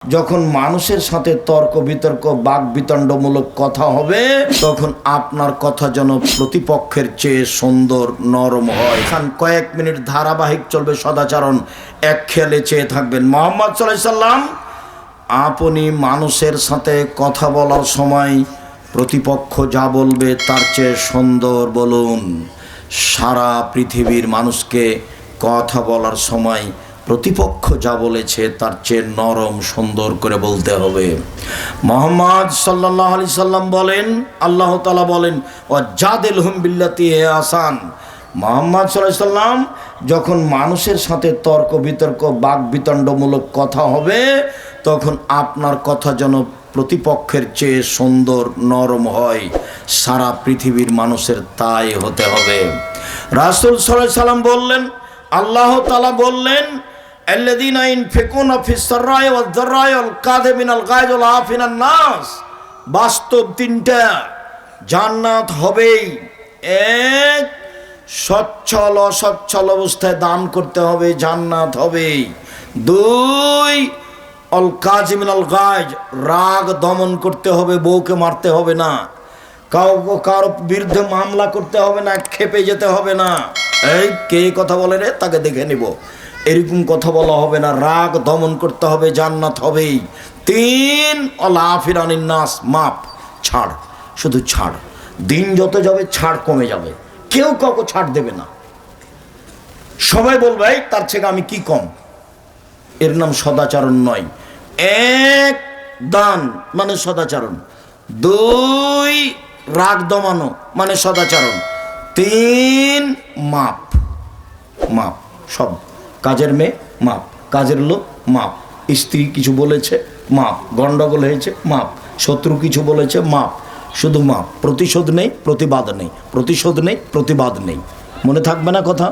যখন মানুষের সাথে তর্ক বিতর্ক বাক বিতণ্ডমূলক কথা হবে তখন আপনার কথা যেন প্রতিপক্ষের চেয়ে সুন্দর নরম হয়। খান কয়েক মিনিট ধারাবাহিক চলবে সদাচরণ, এক খেয়ালে চেয়ে থাকবেন। মুহাম্মদ সাল্লাল্লাহু আলাইহি সাল্লাম, আপনি মানুষের সাথে কথা বলার সময় প্রতিপক্ষ যা বলবে তার চেয়ে সুন্দর বলুন। সারা পৃথিবীর মানুষকে কথা বলার সময় প্রতিপক্ষ যা বলেছে তার চেয়ে নরম সুন্দর করে বলতে হবে। মুহাম্মদ সাল্লাল্লাহু আলাইহি সাল্লাম বলেন, আল্লাহ তাআলা বলেন, ওয়াজাদিলহুম বিল্লাতি হিয়া আহসান। মুহাম্মদ সাল্লাল্লাহু আলাইহি সাল্লাম, যখন মানুষের সাথে তর্ক বিতর্ক বাক বিতণ্ডমূলক কথা হবে তখন আপনার কথা যেন প্রতিপক্ষের চেয়ে সুন্দর নরম হয়। সারা পৃথিবীর মানুষের তাই হতে হবে। রাসূল সাল্লাল্লাহু আলাইহি সাল্লাম বললেন, আল্লাহ তাআলা বললেন, আল্লাযীনা ইনফিকুনা ফিস সাররাই ওয়াজ যাররাই ওয়াল কাযিমিনাল গায়জ ওয়াল আফিনান নাস। বাস্তব তিনটা, জান্নাত হবেই। এক, সচ্ছল অসচ্ছল অবস্থায় দান করতে হবে, জান্নাত হবেই। দুই, অল কাযিমিনাল গায়জ, রাগ দমন করতে হবে, বউকে মারতে হবে না, কারো বিরুদ্ধে মামলা করতে হবে না, খেপে যেতে হবে না। এই কে কথা বলে রে, তাকে দেখে নিব, এরকম কথা বলা হবে না, রাগ দমন করতে হবে, জান্নাত হবেই। তিন, অল আফিরানিন নাস, মাপ, ছাড়, শুধু ছাড়। দিন যত যাবে ছাড় কমে যাবে, কেউ কাউকে ছাড় দেবে না। সবাই বলবে এই তার থেকে আমি কি কম। এর নাম সদাচরণ নয়। এক, দান মানে সদাচরণ। দুই, রাগ দমানো মানে সদাচরণ। তিন, মাপ, মাপ। সব কাজের মেয়ে মাপ, কাজের লোক মাপ, স্ত্রী কিছু বলেছে মাপ, গন্ডগোল হয়েছে মাপ, শত্রু কিছু বলেছে মাপ, শুধু মাপ। প্রতিশোধ নেই, প্রতিবাদ নেই, প্রতিশোধ নেই, প্রতিবাদ নেই। মনে থাকবে না কথা?